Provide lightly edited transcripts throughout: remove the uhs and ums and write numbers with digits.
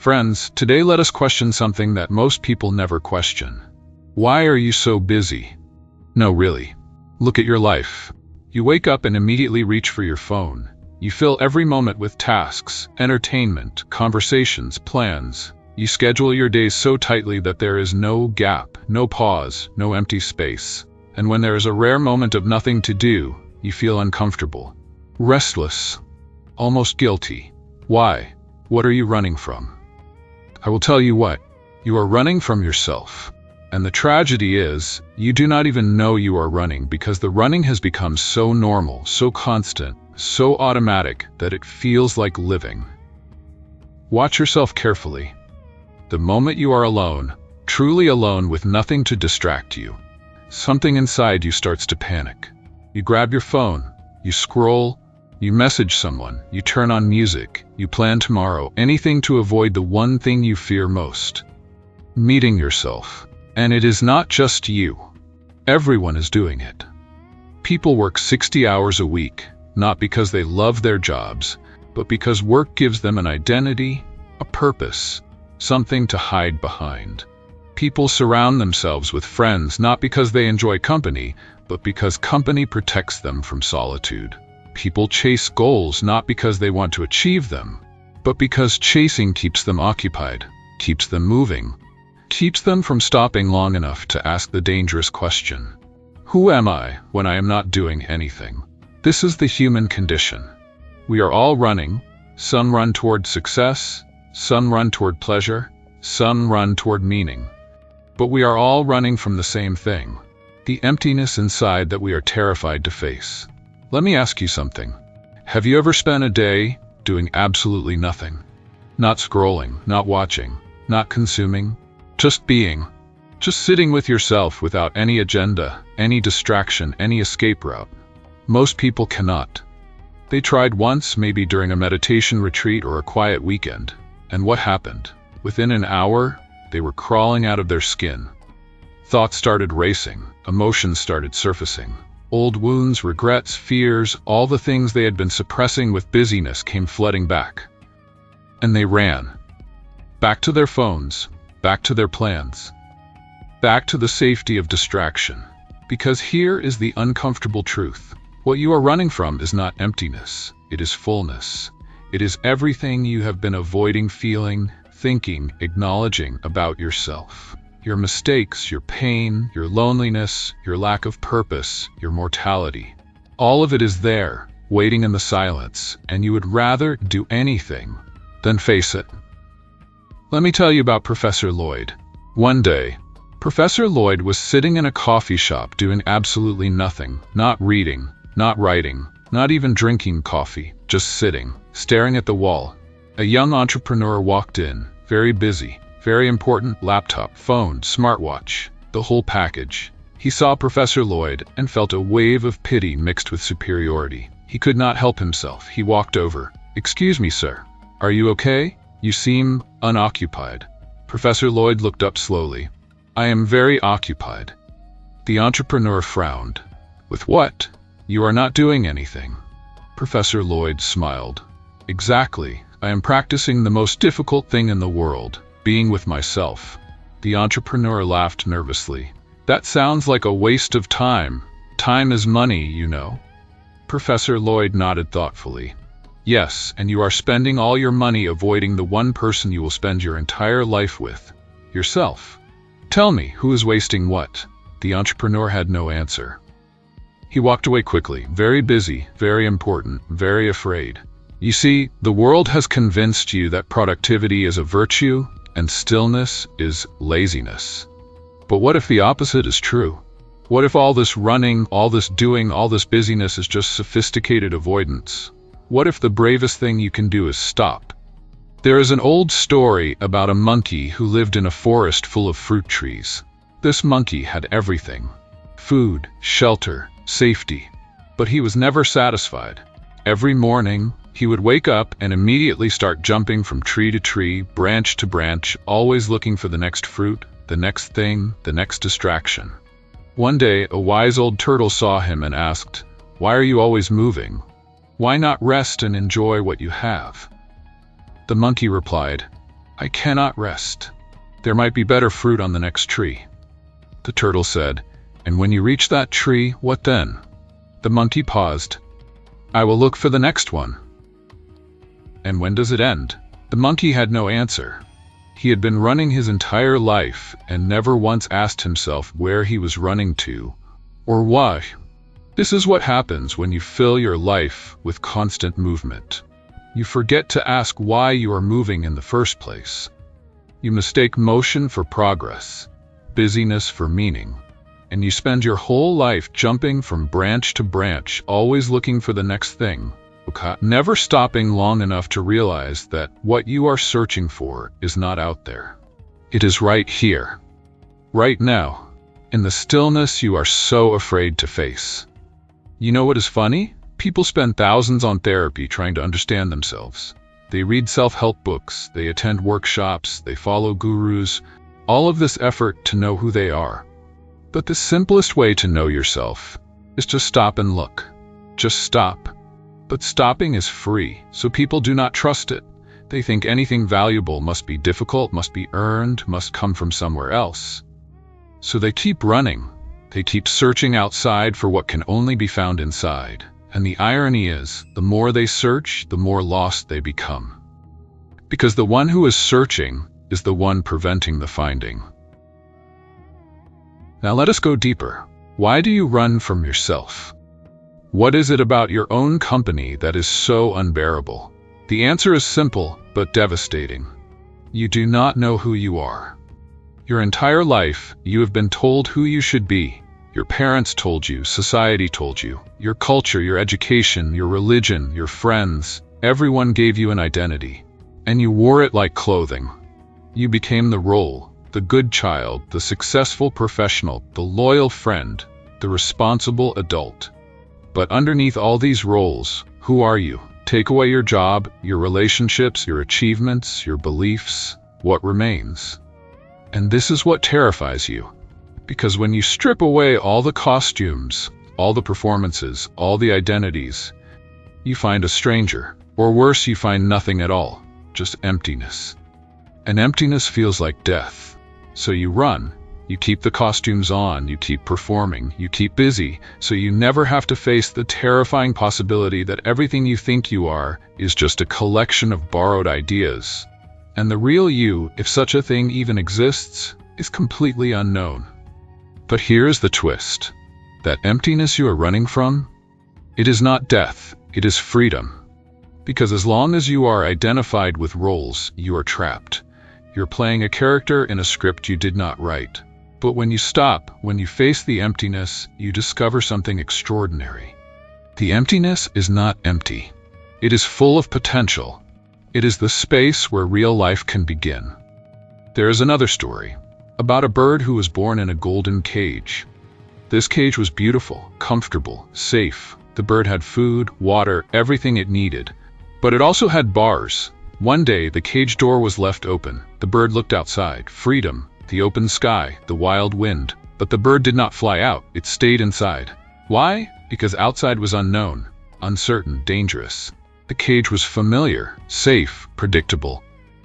Friends, today let us question something that most people never question. Why are you so busy? No, really. Look at your life. You wake up and immediately reach for your phone. You fill every moment with tasks, entertainment, conversations, plans. You schedule your days so tightly that there is no gap, no pause, no empty space. And when there is a rare moment of nothing to do, you feel uncomfortable, restless, almost guilty. Why? What are you running from? I will tell you what. You are running from yourself. And the tragedy is, you do not even know you are running because the running has become so normal, so constant, so automatic that it feels like living. Watch yourself carefully. The moment you are alone, truly alone with nothing to distract you, something inside you starts to panic. You grab your phone, you scroll, you message someone, you turn on music, you plan tomorrow, anything to avoid the one thing you fear most, meeting yourself. And it is not just you. Everyone is doing it. People work 60 hours a week, not because they love their jobs, but because work gives them an identity, a purpose, something to hide behind. People surround themselves with friends not because they enjoy company, but because company protects them from solitude. People chase goals not because they want to achieve them, but because chasing keeps them occupied, keeps them moving, keeps them from stopping long enough to ask the dangerous question, who am I when I am not doing anything? This is the human condition. We are all running. Some run toward success, some run toward pleasure, some run toward meaning. But we are all running from the same thing, the emptiness inside that we are terrified to face. Let me ask you something. Have you ever spent a day doing absolutely nothing? Not scrolling, not watching, not consuming, just being, just sitting with yourself without any agenda, any distraction, any escape route. Most people cannot. They tried once, maybe during a meditation retreat or a quiet weekend, and what happened? Within an hour, they were crawling out of their skin. Thoughts started racing, emotions started surfacing. Old wounds, regrets, fears, all the things they had been suppressing with busyness came flooding back. And they ran. Back to their phones, back to their plans, back to the safety of distraction. Because here is the uncomfortable truth. What you are running from is not emptiness, it is fullness. It is everything you have been avoiding feeling, thinking, acknowledging about yourself. Your mistakes, your pain, your loneliness, your lack of purpose, your mortality. All of it is there, waiting in the silence, and you would rather do anything than face it. Let me tell you about Professor Lloyd. One day, Professor Lloyd was sitting in a coffee shop doing absolutely nothing, not reading, not writing, not even drinking coffee, just sitting, staring at the wall. A young entrepreneur walked in, very busy, very important, laptop, phone, smartwatch, the whole package. He saw Professor Lloyd and felt a wave of pity mixed with superiority. He could not help himself. He walked over. "Excuse me, sir. Are you okay? You seem unoccupied." Professor Lloyd looked up slowly. "I am very occupied." The entrepreneur frowned. "With what? You are not doing anything." Professor Lloyd smiled. "Exactly. I am practicing the most difficult thing in the world, being with myself." The entrepreneur laughed nervously. "That sounds like a waste of time. Time is money, you know." Professor Lloyd nodded thoughtfully. "Yes, and you are spending all your money avoiding the one person you will spend your entire life with, yourself. Tell me, who is wasting what?" The entrepreneur had no answer. He walked away quickly, very busy, very important, very afraid. You see, the world has convinced you that productivity is a virtue and stillness is laziness. But what if the opposite is true? What if all this running, all this doing, all this busyness is just sophisticated avoidance? What if the bravest thing you can do is stop? There is an old story about a monkey who lived in a forest full of fruit trees. This monkey had everything: food, shelter, safety. But he was never satisfied. Every morning, he would wake up and immediately start jumping from tree to tree, branch to branch, always looking for the next fruit, the next thing, the next distraction. One day, a wise old turtle saw him and asked, "Why are you always moving? Why not rest and enjoy what you have?" The monkey replied, I cannot rest. There might be better fruit on the next tree. The turtle said, and when you reach that tree, what then? The monkey paused. I will look for the next one. And when does it end? The monkey had no answer. He had been running his entire life and never once asked himself where he was running to, or why. This is what happens when you fill your life with constant movement. You forget to ask why you are moving in the first place. You mistake motion for progress, busyness for meaning, and you spend your whole life jumping from branch to branch, always looking for the next thing, never stopping long enough to realize that what you are searching for is not out there. It is right here, right now, in the stillness you are so afraid to face. You know what is funny? People spend thousands on therapy trying to understand themselves. They read self-help books, they attend workshops, they follow gurus, all of this effort to know who they are. But the simplest way to know yourself is to stop and look. Just stop. But stopping is free, so people do not trust it. They think anything valuable must be difficult, must be earned, must come from somewhere else. So they keep running. They keep searching outside for what can only be found inside. And the irony is, the more they search, the more lost they become. Because the one who is searching is the one preventing the finding. Now let us go deeper. Why do you run from yourself? What is it about your own company that is so unbearable? The answer is simple, but devastating. You do not know who you are. Your entire life, you have been told who you should be. Your parents told you, society told you, your culture, your education, your religion, your friends, everyone gave you an identity. And you wore it like clothing. You became the role, the good child, the successful professional, the loyal friend, the responsible adult. But underneath all these roles, who are you? Take away your job, your relationships, your achievements, your beliefs, what remains? And this is what terrifies you. Because when you strip away all the costumes, all the performances, all the identities, you find a stranger. Or worse, you find nothing at all, just emptiness. And emptiness feels like death. So you run, you keep the costumes on, you keep performing, you keep busy, so you never have to face the terrifying possibility that everything you think you are is just a collection of borrowed ideas. And the real you, if such a thing even exists, is completely unknown. But here's the twist. That emptiness you are running from, it is not death, it is freedom. Because as long as you are identified with roles, you are trapped. You're playing a character in a script you did not write. But when you stop, when you face the emptiness, you discover something extraordinary. The emptiness is not empty. It is full of potential. It is the space where real life can begin. There is another story. About a bird who was born in a golden cage. This cage was beautiful, comfortable, safe. The bird had food, water, everything it needed. But it also had bars. One day, the cage door was left open. The bird looked outside. Freedom, the open sky, the wild wind. But the bird did not fly out. It stayed inside. Why? Because outside was unknown, uncertain, dangerous. The cage was familiar, safe, predictable.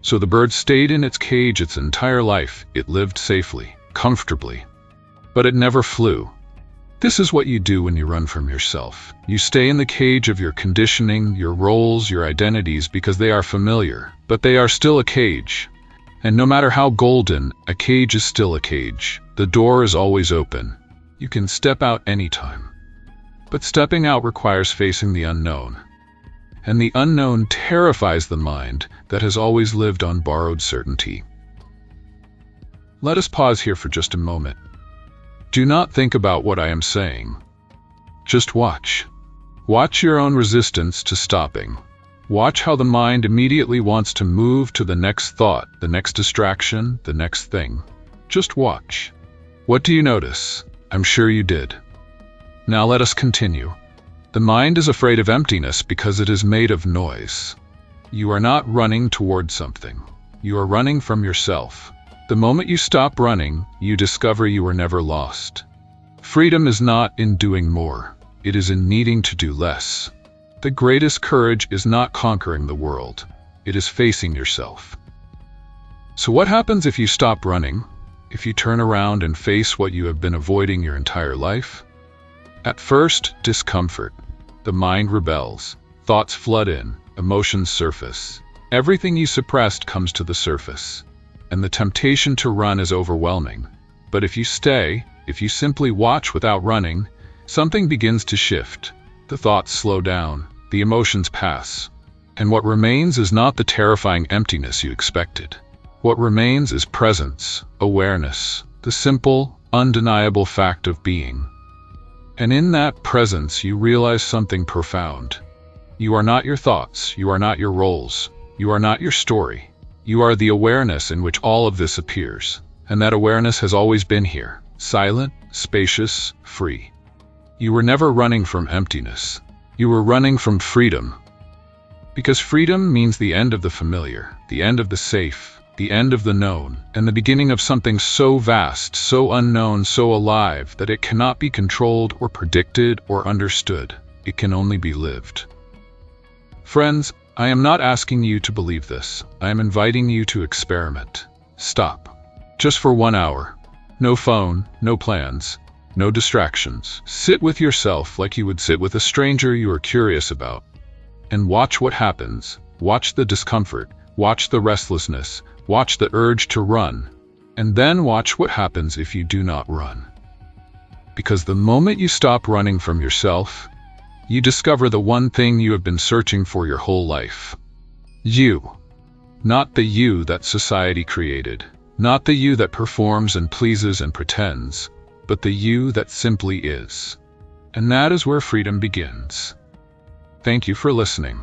So the bird stayed in its cage its entire life. It lived safely, comfortably. But it never flew. This is what you do when you run from yourself. You stay in the cage of your conditioning, your roles, your identities because they are familiar. But they are still a cage. And no matter how golden, a cage is still a cage. The door is always open. You can step out anytime. But stepping out requires facing the unknown. And the unknown terrifies the mind that has always lived on borrowed certainty. Let us pause here for just a moment. Do not think about what I am saying. Just watch. Watch your own resistance to stopping. Watch how the mind immediately wants to move to the next thought, the next distraction, the next thing. Just watch. What do you notice? I'm sure you did. Now let us continue. The mind is afraid of emptiness because it is made of noise. You are not running toward something. You are running from yourself. The moment you stop running, you discover you were never lost. Freedom is not in doing more. It is in needing to do less. The greatest courage is not conquering the world. It is facing yourself. So what happens if you stop running? If you turn around and face what you have been avoiding your entire life? At first, discomfort. The mind rebels. Thoughts flood in. Emotions surface. Everything you suppressed comes to the surface. And the temptation to run is overwhelming. But if you stay, if you simply watch without running, something begins to shift. The thoughts slow down. The emotions pass. And what remains is not the terrifying emptiness you expected. What remains is presence, awareness, the simple, undeniable fact of being. And in that presence you realize something profound. You are not your thoughts, you are not your roles, you are not your story. You are the awareness in which all of this appears. And that awareness has always been here, silent, spacious, free. You were never running from emptiness. You were running from freedom. Because freedom means the end of the familiar, the end of the safe, the end of the known, and the beginning of something so vast, so unknown, so alive, that it cannot be controlled or predicted or understood. It can only be lived. Friends, I am not asking you to believe this. I am inviting you to experiment. Stop. Just for 1 hour. No phone, no plans, no distractions. Sit with yourself like you would sit with a stranger you are curious about. And watch what happens. Watch the discomfort. Watch the restlessness. Watch the urge to run. And then watch what happens if you do not run. Because the moment you stop running from yourself, you discover the one thing you have been searching for your whole life. You. Not the you that society created. Not the you that performs and pleases and pretends, but the you that simply is. And that is where freedom begins. Thank you for listening.